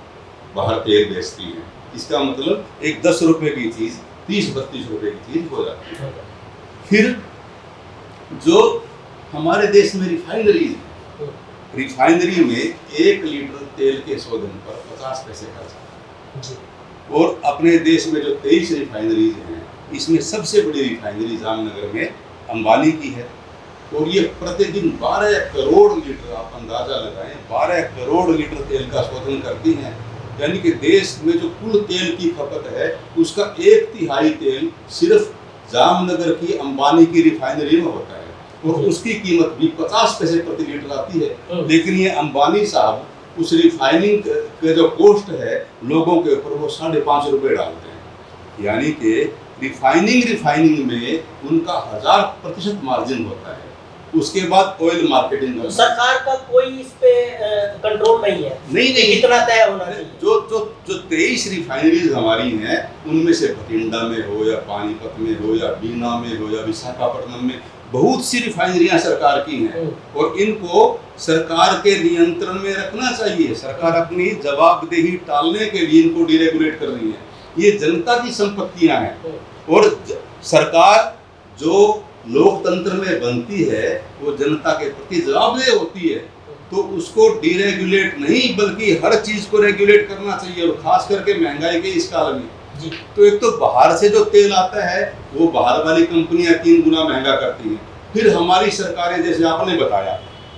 बाहर तेल बेचती हैं। इसका मतलब एक 10 रुपये की चीज़ 30-32 रुपये की चीज़ हो जाती है। फिर जो हमारे देश में रिफाइनरीज, रिफाइनरी में 1 लीटर तेल के शोधन पर 50 पैसे खर्च होता है। और अपने देश में जो 23 रिफाइनरीज हैं, इसमें सबसे बड़ी रिफाइनरी जामनगर में अंबानी की है और ये प्रतिदिन 12 करोड़ लीटर, आप अंदाजा लगाएं, 12 करोड़ लीटर तेल का शोधन करती हैं। यानी कि देश में जो कुल तेल की खपत है उसका 1/3 तेल सिर्फ जामनगर की अंबानी की रिफाइनरी में होता है और उसकी कीमत भी 50 पैसे प्रति लीटर आती है। लेकिन ये अंबानी साहब उस रिफाइनिंग का जो कॉस्ट है लोगों के ऊपर, वो 5.5 रुपये डालते हैं। यानी कि रिफाइनिंग में उनका 1000% मार्जिन होता है। उसके बाद ऑयल मार्केटिंग तो सरकार का कोई इस पे कंट्रोल नहीं है? नहीं, इतना तय होना चाहिए। जो 23 रिफाइनरीज हमारी हैं, उनमें से बठिंडा में हो या पानीपत में हो या बीना में हो या विशाखापट्टनम में, बहुत सी रिफाइनरियां सरकार की हैं और इनको सरकार के नियंत्रण में रखना चाहिए। सरकार अपनी जवाबदेही टालने के लिए इनको डिरेगुलेट कर रही है। ये जनता की संपत्तियां हैं और सरकार जो लोकतंत्र में बनती है वो जनता के प्रति जवाबदेह होती है। तो उसको डीरेगुलेट नहीं बल्कि हर चीज को रेगुलेट करना चाहिए, और खास करके महंगाई के इस काल में। जी तो एक तो बाहर से जो तेल आता है वो बाहर वाली कंपनियां 3 गुना महंगा करती हैं, फिर हमारी सरकारें जैसे आपने बताया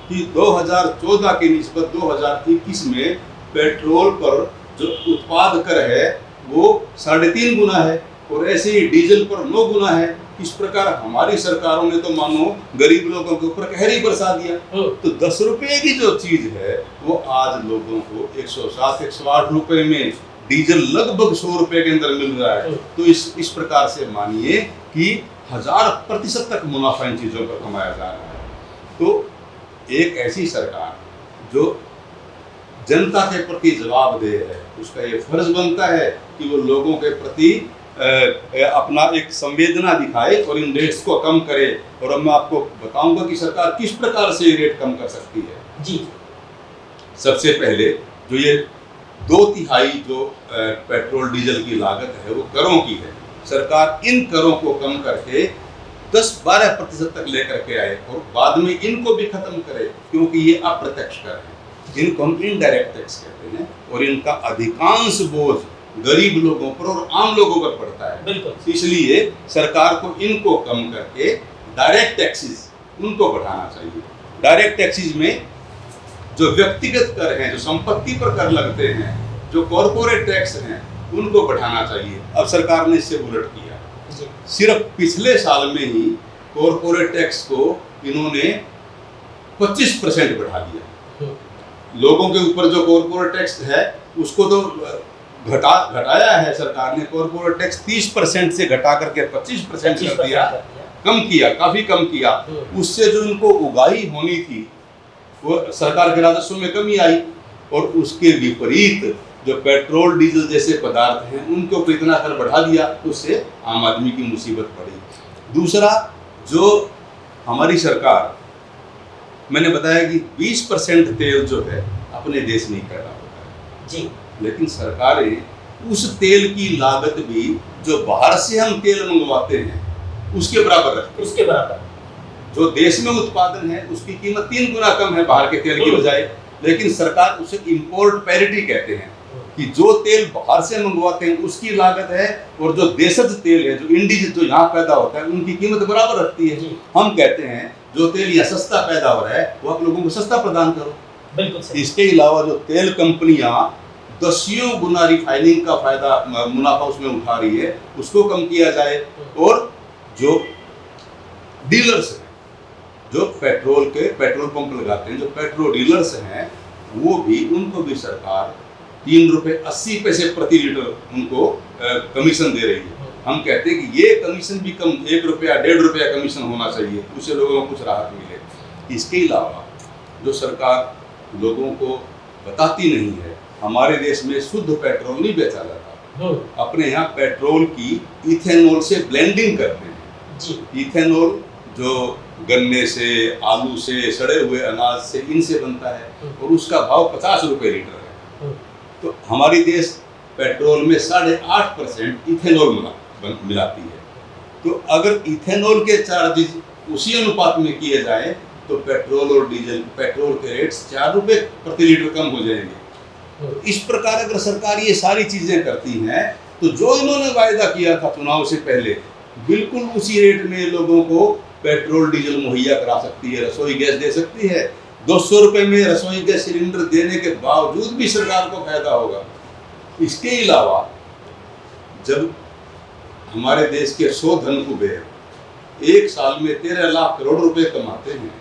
कि 2014 की निस्बत 2021 में पेट्रोल पर जो उत्पाद कर है वो 3.5 गुना है, और ऐसे ही डीजल पर 9 गुना है। इस प्रकार हमारी सरकारों ने तो मानो गरीब लोगों के ऊपर कहर ही बरसा दिया। तो 10 रुपए की जो चीज है वो आज लोगों को 107-108 रुपए में डीजल लगभग 100 रुपए के अंदर मिल रहा है। तो इस प्रकार से मानिए कि 1000% तक मुनाफा इन चीजों पर कमाया जा रहा है। तो एक ऐसी सरकार जो जनता के प्रति जवाबदेह है, उसका ये फर्ज बनता है कि वो लोगों के प्रति अपना एक संवेदना दिखाए और इन रेट्स को कम करे। और अब मैं आपको बताऊंगा कि सरकार किस प्रकार से ये रेट कम कर सकती है। जी सबसे पहले जो ये 2/3 जो पेट्रोल डीजल की लागत है वो करों की है, सरकार इन करों को कम करके 10-12% तक लेकर के आए और बाद में इनको भी खत्म करे, क्योंकि ये अप्रत्यक्ष कर है, जिनको हम इनडायरेक्ट टैक्स कहते हैं, और इनका अधिकांश बोझ गरीब लोगों पर और आम लोगों पर पड़ता है। बिल्कुल। इसलिए सरकार को इनको कम करके डायरेक्ट टैक्सेस उनको बढ़ाना चाहिए। डायरेक्ट टैक्सेस में जो व्यक्तिगत कर हैं, जो संपत्ति पर कर लगते हैं, जो कॉरपोरेट टैक्स हैं, उनको बढ़ाना चाहिए। अब सरकार ने इससे उलट किया। सिर्फ पिछले साल में ही कॉरपोरेट टैक्स को इन्होंने 25% बढ़ा दिया। लोगों के ऊपर जो कॉरपोरेट टैक्स है उसको तो घटाया है सरकार ने। कॉरपोरेट टैक्स 30% से घटा करके 25% कर दिया, कम किया, काफी कम किया। उससे जो इनको उगाही होनी थी वो सरकार के राजस्व में कमी आई, और उसके विपरीत जो पेट्रोल डीजल जैसे पदार्थ हैं उनके ऊपर इतना कर बढ़ा दिया, उससे आम आदमी की मुसीबत पड़ी। दूसरा, जो हमारी सरकार, मैंने बताया कि 20% तेल जो है अपने देश में ही पैदा होता है जी, लेकिन सरकारें उस तेल की लागत भी जो बाहर से हम तेल मंगवाते हैं उसके बराबर रखती है। उसके बराबर जो देश में उत्पादन है उसकी कीमत 3 गुना कम है बाहर के तेल की बजाय, लेकिन सरकार उसे इंपोर्ट पैरिटी कहते हैं कि जो तेल बाहर से मंगवाते हैं उसकी लागत है और जो देशज तेल है, जो इंडीज जो यहाँ पैदा होता है, उनकी कीमत बराबर रखती है। हम कहते हैं जो तेल यहाँ सस्ता पैदा हो रहा है वो आप लोगों को सस्ता प्रदान करो। बिल्कुल सही। इसके अलावा जो तेल कंपनियां 10 गुना रिफाइनिंग का फायदा मुनाफा उसमें उठा रही है उसको कम किया जाए, और जो डीलर्स हैं, जो पेट्रोल पंप लगाते हैं, जो पेट्रोल डीलर्स हैं, वो भी उनको भी सरकार 3 रुपये 80 पैसे प्रति लीटर उनको कमीशन दे रही है। हम कहते हैं कि ये कमीशन भी कम, 1 रुपया 1.5 रुपया कमीशन होना चाहिए, उससे लोगों को कुछ राहत मिले। इसके अलावा जो सरकार लोगों को बताती नहीं है, हमारे देश में शुद्ध पेट्रोल नहीं बेचा जाता। अपने यहाँ पेट्रोल की इथेनॉल से ब्लेंडिंग करते हैं जी। इथेनॉल जो गन्ने से, आलू से, सड़े हुए अनाज से, इनसे बनता है और उसका भाव 50 रुपये लीटर है। तो हमारी देश पेट्रोल में 8.5% इथेनॉल मिलाती है। तो अगर इथेनॉल के चार्जेस उसी अनुपात में किए जाए तो पेट्रोल और डीजल, पेट्रोल के रेट्स 4 रुपये प्रति लीटर कम हो जाएंगे। इस प्रकार अगर सरकार ये सारी चीजें करती हैं तो जो इन्होंने वायदा किया था चुनाव से पहले, बिल्कुल उसी रेट में लोगों को पेट्रोल डीजल मुहैया करा सकती है, रसोई गैस दे सकती है। 200 रुपये में रसोई गैस सिलेंडर देने के बावजूद भी सरकार को फायदा होगा। इसके अलावा जब हमारे देश के 100 धन कुबेर एक साल में 13 लाख करोड़ रुपए कमाते हैं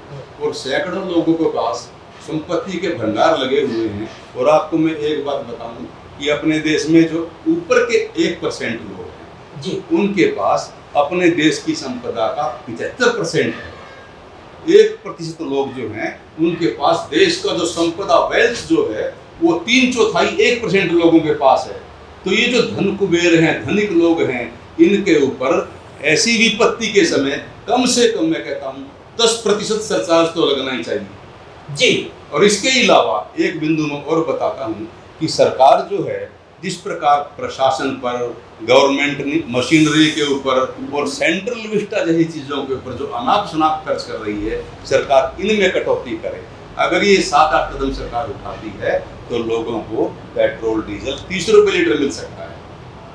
और सैकड़ों लोगों के पास संपत्ति के भंडार लगे हुए हैं, और आपको मैं एक बात बताऊं कि अपने देश में जो ऊपर के 1% लोग हैं जी, उनके पास अपने देश की संपदा का 75% है। 1% लोग जो हैं उनके पास देश का जो संपदा वेल्थ जो है वो 3/4 1% लोगों के पास है। तो ये जो धन कुबेर हैं, धनिक लोग हैं, इनके ऊपर ऐसी विपत्ति के समय कम से कम मैं कहता हूँ 10% सरचार्ज तो लगना ही चाहिए जी। और इसके अलावा एक बिंदु में और बताता हूँ कि सरकार जो है जिस प्रकार प्रशासन पर, गवर्नमेंट मशीनरी के ऊपर और सेंट्रल विस्टा जैसी चीज़ों के ऊपर जो अनाप शनाप खर्च कर रही है, सरकार इनमें कटौती करे। अगर ये 7-8 कदम सरकार उठाती है तो लोगों को पेट्रोल डीजल 30 रुपए लीटर मिल सकता है।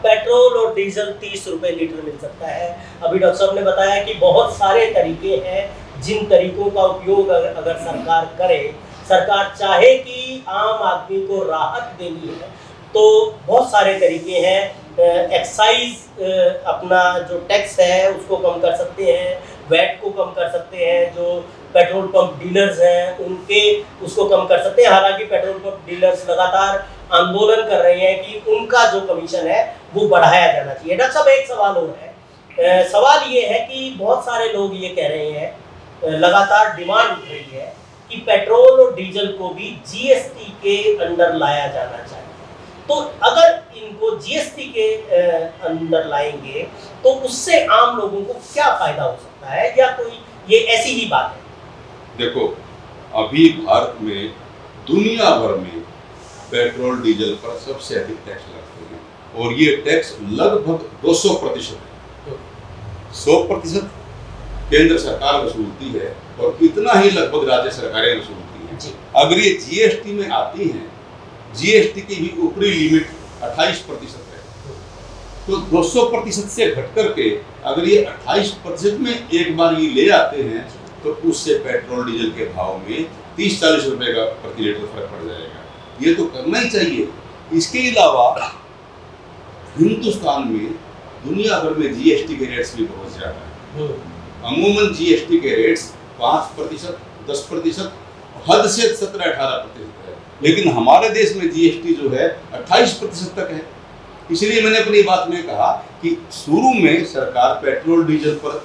पेट्रोल और डीजल 30 रुपए लीटर मिल सकता है। अभी डॉक्टर साहब ने बताया कि बहुत सारे तरीके हैं जिन तरीकों का उपयोग अगर सरकार करे, सरकार चाहे कि आम आदमी को राहत देनी है तो बहुत सारे तरीके हैं। एक्साइज अपना जो टैक्स है उसको कम कर सकते हैं, वैट को कम कर सकते हैं, जो पेट्रोल पंप डीलर्स हैं उनके उसको कम कर सकते हैं। हालांकि पेट्रोल पंप डीलर्स लगातार आंदोलन कर रहे हैं कि उनका जो कमीशन है वो बढ़ाया जाना चाहिए। डॉक्टर साहब एक सवाल और है, सवाल ये है कि बहुत सारे लोग ये कह रहे हैं, लगातार डिमांड उठ रही है कि पेट्रोल और डीजल को भी जीएसटी के अंडर लाया जाना चाहिए। तो अगर इनको जीएसटी के अंदर लाएंगे तो उससे आम लोगों को क्या फायदा हो सकता है, या कोई ये ऐसी ही बात है? देखो, अभी भारत में दुनिया भर में पेट्रोल डीजल पर सबसे अधिक टैक्स लगते हैं और ये टैक्स लगभग 200% है। 100% केंद्र सरकार वसूलती है और इतना ही लगभग राज्य सरकारें वसूलती हैं। अगर ये जीएसटी में आती हैं, जीएसटी की भी ऊपरी लिमिट 28% है, तो 200% से घट करके अगर ये 28% में एक बार ये ले आते हैं तो उससे पेट्रोल डीजल के भाव में 30-40 रुपए का प्रति लीटर फर्क पड़ जाएगा। ये तो करना ही चाहिए। इसके अलावा हिंदुस्तान में दुनिया भर में जीएसटी के रेट्स भी बहुत ज्यादा है। अमूमन जीएसटी के रेट्स 5%, 10%, हद से 17-18% है, लेकिन हमारे देश में जीएसटी जो है 28% तक है। इसलिए मैंने अपनी बात में कहा कि शुरू में सरकार पेट्रोल डीजल पर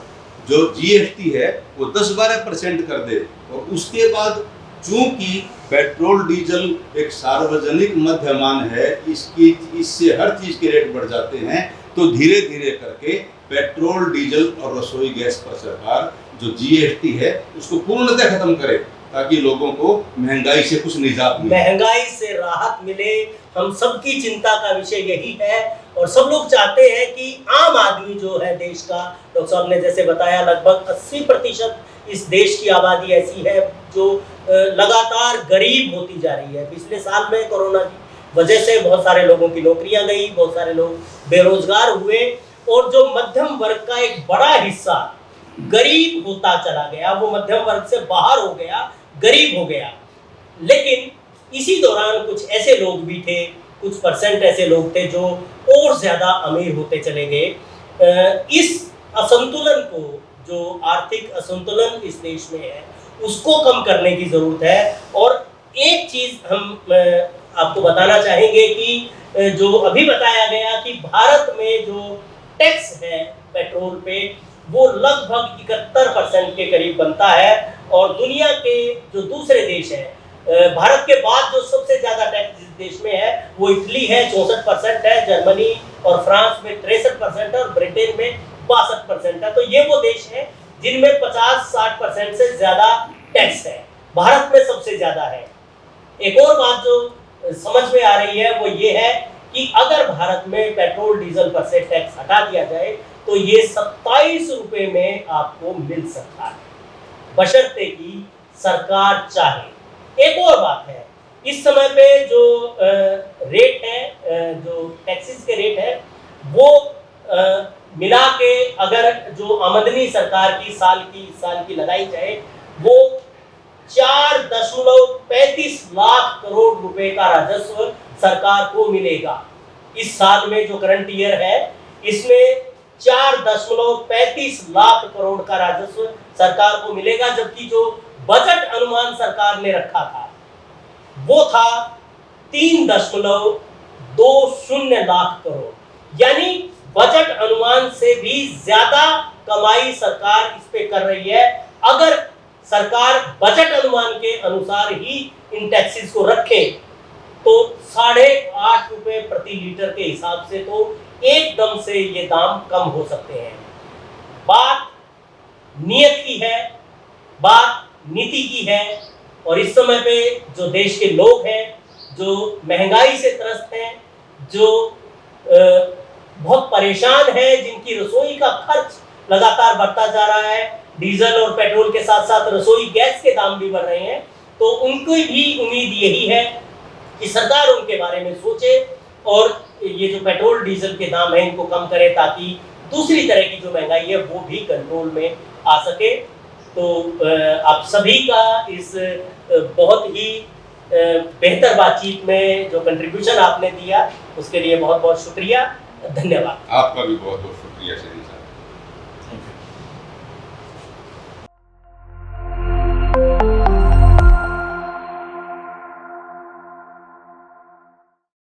जो जीएसटी है वो 10-12% कर दे और उसके बाद चूंकि पेट्रोल डीजल एक सार्वजनिक मध्यमान है, इससे हर चीज के रेट बढ़ जाते हैं, तो धीरे धीरे करके पेट्रोल डीजल और रसोई गैस पर सरकार जो जीएसटी है उसको पूर्णतः खत्म करे ताकि लोगों को महंगाई से कुछ निजात मिले, महंगाई से राहत मिले। हम सबकी चिंता का विषय यही है और सब लोग चाहते हैं कि आम आदमी जो है देश का, डॉक्टर साहब ने जैसे बताया लगभग 80% इस देश की आबादी ऐसी है जो लगातार गरीब होती जा रही है। पिछले साल में कोरोना की वजह से बहुत सारे लोगों की नौकरियां गई, बहुत सारे लोग बेरोजगार हुए और जो मध्यम वर्ग का एक बड़ा हिस्सा गरीब होता चला गया, वो मध्यम वर्ग से बाहर हो गया, गरीब हो गया। लेकिन इसी दौरान कुछ ऐसे लोग भी थे, कुछ परसेंट ऐसे लोग थे जो और ज्यादा अमीर होते चले गए। इस असंतुलन को, जो आर्थिक असंतुलन इस देश में है, उसको कम करने की जरूरत है। और एक चीज हम आपको बताना चाहेंगे कि जो अभी बताया गया कि भारत में जो टैक्स है पेट्रोल पे वो लगभग 71% के करीब बनता है और दुनिया के जो दूसरे देश हैं, भारत के बाद जो सबसे ज्यादा टैक्स जिस देश में है वो इटली है, 64% है, जर्मनी और फ्रांस में 63% है और ब्रिटेन में 62% है। तो ये वो देश है जिनमें 50-60% से ज्यादा टैक्स है, भारत में सबसे ज्यादा है। एक और बात जो समझ में आ रही है वो ये है कि अगर भारत में पेट्रोल डीजल पर से टैक्स हटा दिया जाए तो ये 27 रुपए में आपको मिल सकता है, बशर्ते कि सरकार चाहे। एक और बात है, इस समय पे जो रेट है, जो टैक्सेस के रेट है, वो मिला के अगर जो आमदनी सरकार की साल की लगाई जाए वो 4.35 लाख करोड़ रुपए का राजस्व सरकार को मिलेगा। इस साल में जो करंट ईयर है इसमें 4.35 लाख करोड़ का राजस्व सरकार को मिलेगा, जबकि जो बजट अनुमान सरकार ने रखा था वो था 3.20 लाख करोड़, यानी बजट अनुमान से भी ज्यादा कमाई सरकार इस पे कर रही है। अगर सरकार बजट अनुमान के अनुसार ही इन टैक्सेस को रखे तो 8.5 रुपए प्रति लीटर के हिसाब से तो एकदम से ये दाम कम हो सकते हैं। बात नियत की है, बात नीति की है और इस समय पे जो देश के लोग हैं, जो महंगाई से त्रस्त हैं, जो बहुत परेशान है, जिनकी रसोई का खर्च लगातार बढ़ता जा रहा है, डीजल और पेट्रोल के साथ साथ रसोई गैस के दाम भी बढ़ रहे हैं, तो उनको भी उम्मीद यही है कि सरकार उनके बारे में सोचे और ये जो पेट्रोल डीजल के दाम हैं इनको कम करे, ताकि दूसरी तरह की जो महंगाई है वो भी कंट्रोल में आ सके। तो आप सभी का इस बहुत ही बेहतर बातचीत में जो कंट्रीब्यूशन आपने दिया उसके लिए बहुत बहुत शुक्रिया, धन्यवाद। आपका भी बहुत बहुत शुक्रिया शरीफ।